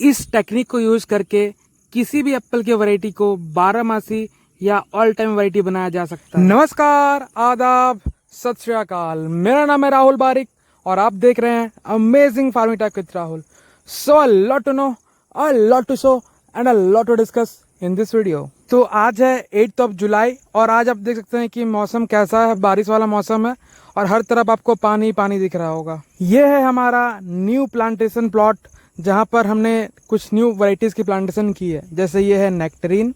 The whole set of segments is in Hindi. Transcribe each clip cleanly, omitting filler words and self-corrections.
इस टेक्निक को यूज करके किसी भी एप्पल की वैरायटी को 12 मासी या ऑल टाइम वैरायटी बनाया जा सकता है। नमस्कार, आदाब, सत श्री अकाल। मेरा नाम है राहुल बारिक और आप देख रहे हैं amazing farming tech with Rahul. So a lot to know, a lot to show and a lot to discuss in this video. तो आज है 8 जुलाई और आज आप देख सकते हैं कि मौसम कैसा है, बारिश वाला मौसम है और हर तरफ आपको पानी पानी दिख रहा होगा। ये है हमारा न्यू प्लांटेशन प्लॉट जहाँ पर हमने कुछ न्यू वैरायटीज़ की प्लांटेशन की है। जैसे ये है नेक्टरीन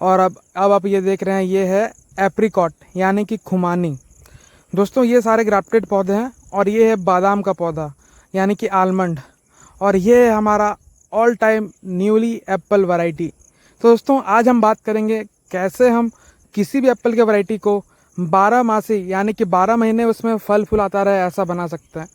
और अब आप ये देख रहे हैं ये है एप्रिकॉट यानी कि खुमानी। दोस्तों ये सारे ग्राफ्टेड पौधे हैं और ये है बादाम का पौधा यानी कि आलमंड और ये है हमारा all time newly Apple variety. तो दोस्तों आज हम बात करेंगे कैसे हम किसी भी एप्पल के वैरायटी को 12 मासी यानी कि 12 महीने उसमें फल फूल आता रहे ऐसा बना सकते हैं।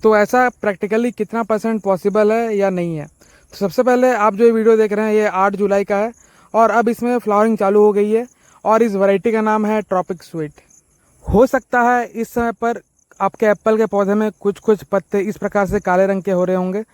तो ऐसा प्रैक्टिकली कितना % पॉसिबल है या नहीं है। तो सबसे पहले आप जो ये वीडियो देख रहे हैं ये 8 जुलाई का है और अब इसमें फ्लावरिंग चालू हो गई है और इस वैरायटी का नाम है ट्रॉपिक स्वीट। हो सकता है इस समय पर आपके एप्पल के पौधे में कुछ पत्ते इस प्रकार से काले रंग के हो रहे होंगे,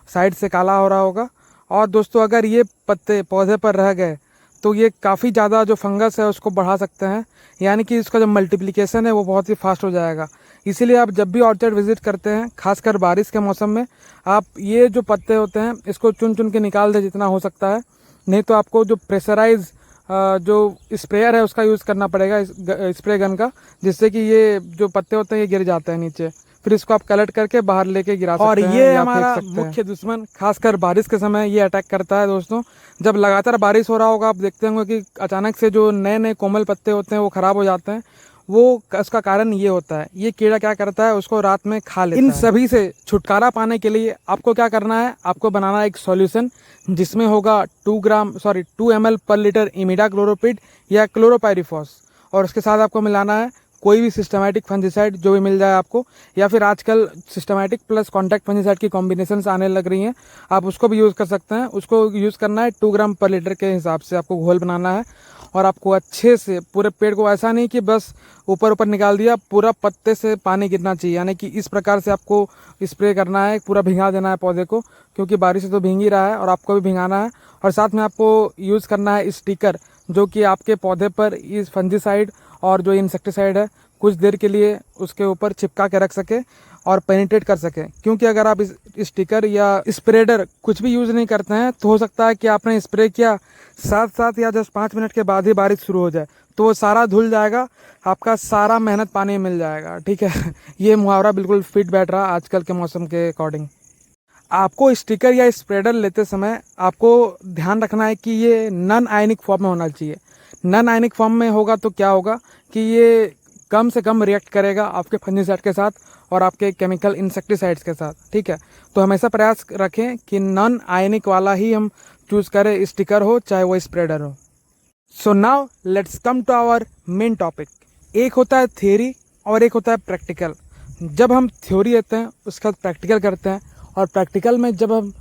साइड से काला हो रहा होगा। और दोस्तों अगर ये पत्ते पौधे पर रह गए तो ये काफ़ी ज़्यादा जो फंगस है उसको बढ़ा सकते हैं, यानी कि इसका जो मल्टीप्लिकेशन है वो बहुत ही फास्ट हो जाएगा। इसीलिए आप जब भी ऑर्चर्ड विजिट करते हैं, खासकर बारिश के मौसम में, आप ये जो पत्ते होते हैं इसको चुन के निकाल दें जितना हो सकता है। नहीं तो आपको जो प्रेशराइज जो स्प्रेयर है उसका यूज़ करना पड़ेगा, स्प्रे गन का, जिससे कि ये जो पत्ते होते हैं ये गिर जाते हैं नीचे। फिर इसको आप कलेक्ट करके बाहर लेके गिरा सकते हैं। और ये हमारा मुख्य दुश्मन खासकर बारिश के समय ये अटैक करता है। दोस्तों जब लगातार बारिश हो रहा होगा आप देखते होंगे कि अचानक से जो नए कोमल पत्ते होते हैं वो खराब हो जाते हैं। वो उसका कारण ये होता है, ये कीड़ा क्या करता है उसको रात में खा लेता है। इन सभी से छुटकारा पाने के लिए आपको क्या करना है, आपको बनाना है एक सॉल्यूशन जिसमें होगा 2 ml पर लीटर इमिडा क्लोरोपिड या क्लोरोपाइरिफॉस और उसके साथ आपको मिलाना है कोई भी सिस्टमैटिक फंजीसाइड जो भी मिल जाए आपको, या फिर आजकल सिस्टमैटिक प्लस कॉन्टैक्ट फंजीसाइड की कॉम्बिनेशंस आने लग रही हैं, आप उसको भी यूज़ कर सकते हैं। उसको यूज़ करना है 2 ग्राम पर लीटर के हिसाब से आपको घोल बनाना है और आपको अच्छे से पूरे पेड़ को, ऐसा नहीं कि बस ऊपर निकाल दिया, पूरा पत्ते से पानी गिरना चाहिए, यानी कि इस प्रकार से आपको स्प्रे करना है, पूरा भिंगा देना है पौधे को, क्योंकि बारिश से तो भींग ही रहा है और आपको भी भिंगाना है। और साथ में आपको यूज़ करना है स्टिकर जो कि आपके पौधे पर इस फंजीसाइड और जो इंसेक्टिसाइड है कुछ देर के लिए उसके ऊपर चिपका के रख सके और पेनिट्रेट कर सके। क्योंकि अगर आप इस स्टिकर या स्प्रेडर कुछ भी यूज़ नहीं करते हैं तो हो सकता है कि आपने स्प्रे किया साथ या 10-5 मिनट के बाद ही बारिश शुरू हो जाए तो वो सारा धुल जाएगा, आपका सारा मेहनत पानी मिल जाएगा। ठीक है ये मुहावरा बिल्कुल फिट बैठ रहा आजकल के मौसम के अकॉर्डिंग। आपको स्टिकर या स्प्रेडर लेते समय आपको ध्यान रखना है कि ये नॉन आयनिक फॉर्म में होना चाहिए। नॉन आयनिक फॉर्म में होगा तो क्या होगा कि ये कम से कम रिएक्ट करेगा आपके फंजीसाइड के साथ और आपके केमिकल इंसेक्टिसाइड्स के साथ। ठीक है, तो हमेशा प्रयास रखें कि नॉन आयनिक वाला ही हम चूज़ करें, स्टिकर हो चाहे वो स्प्रेडर हो। So now let's come to our main topic. एक होता है थ्योरी और एक होता है प्रैक्टिकल। जब हम थ्योरी लेते हैं उसके बाद प्रैक्टिकल करते हैं और प्रैक्टिकल में जब हम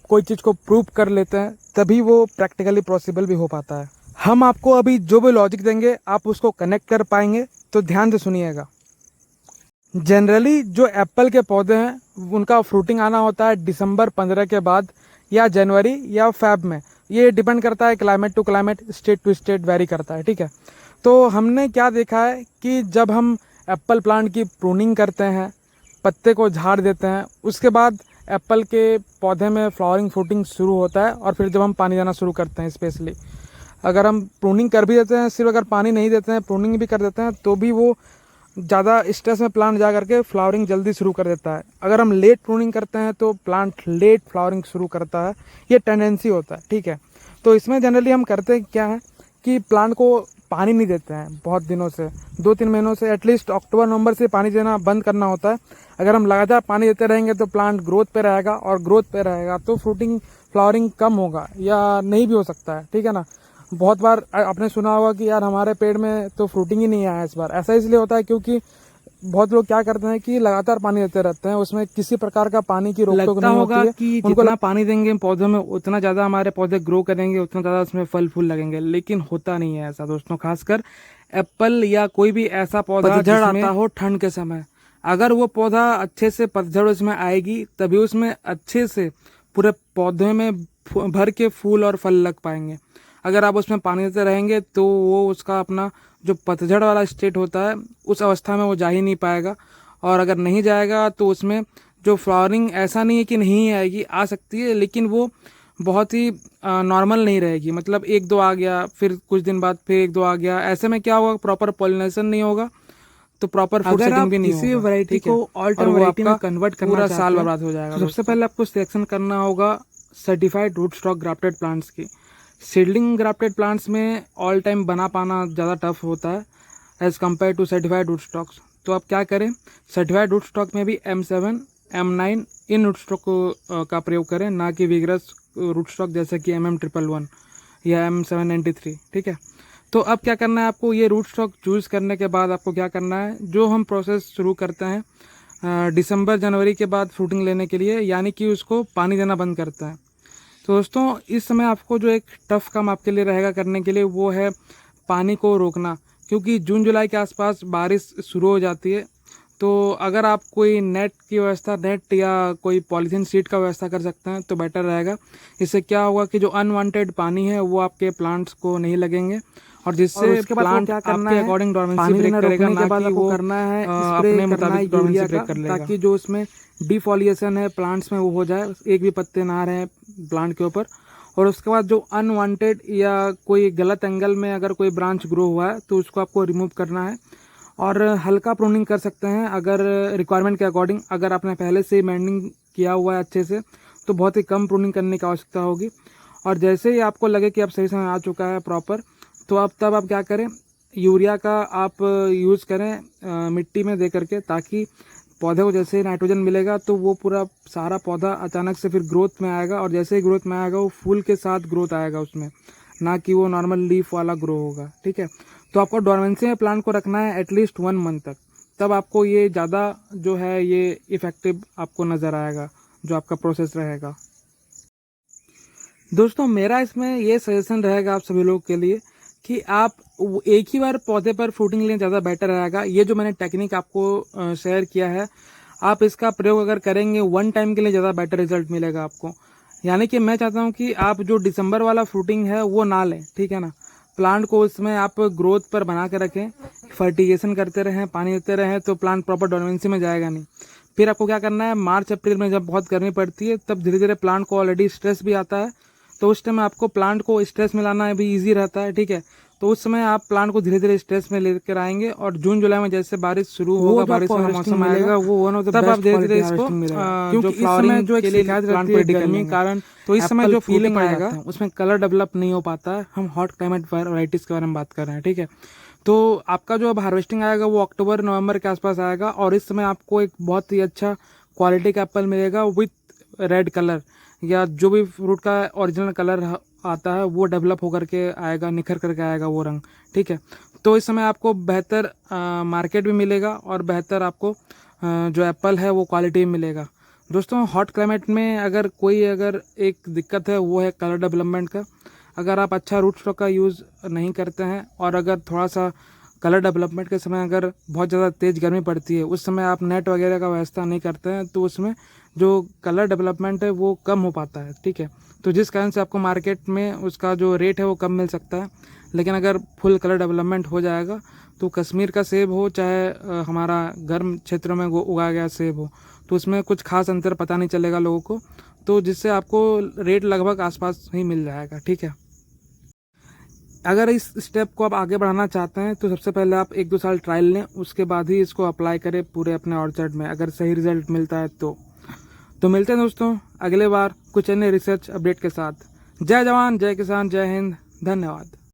कोई चीज़ को प्रूव कर लेते हैं तभी वो प्रैक्टिकली पॉसिबल भी हो पाता है। हम आपको अभी जो भी लॉजिक देंगे आप उसको कनेक्ट कर पाएंगे, तो ध्यान से सुनिएगा। जनरली जो एप्पल के पौधे हैं उनका फ्रूटिंग आना होता है दिसंबर 15 के बाद या जनवरी या फेब में। ये डिपेंड करता है climate to climate, state to state vary करता है। ठीक है, तो हमने क्या देखा है कि जब हम एप्पल प्लांट की प्रूनिंग करते हैं, पत्ते को झाड़ देते हैं, उसके बाद एप्पल के पौधे में फ्लावरिंग फ्रूटिंग शुरू होता है और फिर जब हम पानी देना शुरू करते हैं, स्पेशली अगर हम प्रूनिंग कर भी देते हैं, सिर्फ अगर पानी नहीं देते हैं, प्रूनिंग भी कर देते हैं, तो भी वो ज़्यादा स्ट्रेस में प्लांट जा करके फ्लावरिंग जल्दी शुरू कर देता है। अगर हम लेट प्रूनिंग करते हैं तो प्लांट लेट फ्लावरिंग शुरू करता है, ये टेंडेंसी होता है। ठीक है, तो इसमें जनरली हम करते क्या है कि प्लांट को पानी नहीं देते हैं बहुत दिनों से, 2-3 महीनों से, एटलीस्ट अक्टूबर नवंबर से पानी देना बंद करना होता है। अगर हम लगातार पानी देते रहेंगे तो प्लांट ग्रोथ पे रहेगा और ग्रोथ पे रहेगा तो फ्रूटिंग फ्लावरिंग कम होगा या नहीं भी हो सकता है। ठीक है ना, बहुत बार आपने सुना होगा कि यार हमारे पेड़ में तो फ्रूटिंग ही नहीं आया इस बार। ऐसा इसलिए होता है क्योंकि बहुत लोग क्या करते हैं कि लगातार पानी देते रहते हैं, उसमें किसी प्रकार का पानी की रोक टोक नहीं होती है कि जितना पानी देंगे पौधों में उतना ज़्यादा हमारे पौधे ग्रो करेंगे, उतना ज़्यादा उसमें फल फूल लगेंगे। लेकिन होता नहीं है ऐसा दोस्तों, खासकर एप्पल या कोई भी ऐसा पौधा पतझड़ आता हो ठंड के समय। अगर वो पौधा अच्छे से पतझड़ उसमें आएगी तभी उसमें अच्छे से पूरे पौधे में भर के फूल और फल लग पाएंगे। अगर आप उसमें पानी देते रहेंगे तो वो उसका अपना जो पतझड़ वाला स्टेट होता है उस अवस्था में वो जा ही नहीं पाएगा। और अगर नहीं जाएगा तो उसमें जो फ्लावरिंग ऐसा नहीं है कि नहीं आएगी, आ सकती है, लेकिन वो बहुत ही नॉर्मल नहीं रहेगी। मतलब एक दो आ गया, फिर कुछ दिन बाद फिर एक दो आ गया, ऐसे में क्या होगा, प्रॉपर पॉलिनेशन नहीं होगा, तो प्रॉपर फूड सेटिंग भी नहीं होगा। किसी वैरायटी को ऑल टाइम वैरायटी में कन्वर्ट करना पूरा साल बर्बाद हो जाएगा। सबसे पहले आपको सिलेक्शन करना होगा certified root stock grafted plants की। सीडलिंग ग्राफ्टेड प्लांट्स में ऑल टाइम बना पाना ज़्यादा टफ होता है as compare to certified root stocks. तो आप क्या करें, सर्टिफाइड रूट स्टॉक में भी M7, M9 इन रूट स्टॉक का प्रयोग करें, ना कि विगरस रूट स्टॉक जैसे कि MM111 या M793। ठीक है, तो अब क्या करना है आपको, ये रूट स्टॉक चूज़ करने के बाद आपको क्या करना है, जो हम प्रोसेस शुरू करते हैं दिसंबर जनवरी के बाद फ्रूटिंग लेने के लिए, यानी कि उसको पानी देना बंद करते हैं। तो दोस्तों इस समय आपको जो एक टफ काम आपके लिए रहेगा करने के लिए, वो है पानी को रोकना, क्योंकि जून जुलाई के आसपास बारिश शुरू हो जाती है। तो अगर आप कोई नेट की व्यवस्था, नेट या कोई पॉलीथीन शीट का व्यवस्था कर सकते हैं तो बेटर रहेगा। इससे क्या होगा कि जो अनवांटेड पानी है वो आपके प्लांट्स को नहीं लगेंगे, और जिससे प्लांट आपके अकॉर्डिंग डोर्मेंसी ब्रेक करेगा, ना कि वो करना है अपने मुताबिक डोर्मेंसी ब्रेक कर लेगा, ताकि जो उसमें डिफोलिएशन है प्लांट्स में वो हो जाए, एक भी पत्ते ना रहे प्लांट के ऊपर। और उसके बाद जो अनवांटेड या कोई गलत एंगल में अगर कोई ब्रांच ग्रो हुआ है तो उसको आपको रिमूव करना है, और हल्का प्रूनिंग कर सकते हैं अगर रिक्वायरमेंट के अकॉर्डिंग। अगर आपने पहले से मेंडिंग किया हुआ है अच्छे से तो बहुत ही कम प्रूनिंग करने की आवश्यकता होगी। और जैसे ही आपको लगे कि अब सही समय आ चुका है प्रॉपर, तो आप तब आप क्या करें, यूरिया का आप यूज़ करें मिट्टी में दे करके, ताकि पौधे को जैसे ही नाइट्रोजन मिलेगा तो वो पूरा सारा पौधा अचानक से फिर ग्रोथ में आएगा, और जैसे ही ग्रोथ में आएगा वो फूल के साथ ग्रोथ आएगा उसमें, ना कि वो नॉर्मल लीफ वाला ग्रो होगा। ठीक है, तो आपको डोर्मेंसी में प्लांट को रखना है एटलीस्ट 1 मंथ तक, तब आपको ये ज़्यादा जो है ये इफ़ेक्टिव आपको नज़र आएगा जो आपका प्रोसेस रहेगा। दोस्तों मेरा इसमें ये सजेशन रहेगा आप सभी लोगों के लिए कि आप एक ही बार पौधे पर फ्रूटिंग लें, ज़्यादा बेटर रहेगा। ये जो मैंने टेक्निक आपको शेयर किया है, आप इसका प्रयोग अगर करेंगे 1 टाइम के लिए ज़्यादा बेटर रिजल्ट मिलेगा आपको। यानी कि मैं चाहता हूँ कि आप जो दिसंबर वाला फ्रूटिंग है वो ना लें, ठीक है ना। प्लांट को उसमें आप ग्रोथ पर बना के रखें, फर्टिगेशन करते रहें, पानी देते रहें, तो प्लांट प्रॉपर डोर्मेंसी में जाएगा नहीं। फिर आपको क्या करना है, मार्च अप्रैल में जब बहुत गर्मी पड़ती है तब धीरे धीरे प्लांट को ऑलरेडी स्ट्रेस भी आता है, तो उस टाइम आपको प्लांट को स्ट्रेस में लाना भी ईजी रहता है। ठीक है, तो उस समय आप प्लांट को धीरे धीरे स्ट्रेस में लेकर आएंगे, और जून जुलाई में जैसे बारिश शुरू होगा, बारिश का मौसम मिलेगा, वो वन ऑफ द तब आप धीरे धीरे इसको क्योंकि इस समय जो एक शिकायत रहती है गर्मी कारण, तो इस समय जो फीलिंग आएगा उसमें कलर डेवलप नहीं हो पाता है। हम हॉट क्लाइमेट वैराइटीज के बारे में बात कर रहे हैं। ठीक है, तो आपका जो अब हार्वेस्टिंग आएगा वो अक्टूबर नवंबर के आसपास आएगा, और इस समय आपको एक बहुत ही अच्छा क्वालिटी का एप्पल मिलेगा विथ रेड कलर, या जो भी फ्रूट का ओरिजिनल कलर आता है वो डेवलप होकर के आएगा, निखर करके आएगा वो रंग। ठीक है, तो इस समय आपको बेहतर मार्केट भी मिलेगा, और बेहतर आपको जो एप्पल है वो क्वालिटी भी मिलेगा। दोस्तों हॉट क्लाइमेट में अगर एक दिक्कत है वो है कलर डेवलपमेंट का। अगर आप अच्छा रूट स्टॉक का यूज़ नहीं करते हैं, और अगर थोड़ा सा कलर डेवलपमेंट के समय अगर बहुत ज़्यादा तेज़ गर्मी पड़ती है, उस समय आप नेट वगैरह का व्यवस्था नहीं करते हैं, तो उसमें जो कलर डेवलपमेंट है वो कम हो पाता है। ठीक है, तो जिस कारण से आपको मार्केट में उसका जो रेट है वो कम मिल सकता है। लेकिन अगर फुल कलर डेवलपमेंट हो जाएगा तो कश्मीर का सेब हो चाहे हमारा गर्म क्षेत्रों में उगाया गया सेब हो, तो उसमें कुछ खास अंतर पता नहीं चलेगा लोगों को, तो जिससे आपको रेट लगभग आसपास ही मिल जाएगा। ठीक है, अगर इस स्टेप को आप आगे बढ़ाना चाहते हैं तो सबसे पहले आप 1-2 साल ट्रायल लें, उसके बाद ही इसको अप्लाई करें पूरे अपने ऑर्चर्ड में, अगर सही रिजल्ट मिलता है तो मिलते हैं दोस्तों अगले बार कुछ अन्य रिसर्च अपडेट के साथ। जय जवान, जय किसान, जय हिंद, धन्यवाद।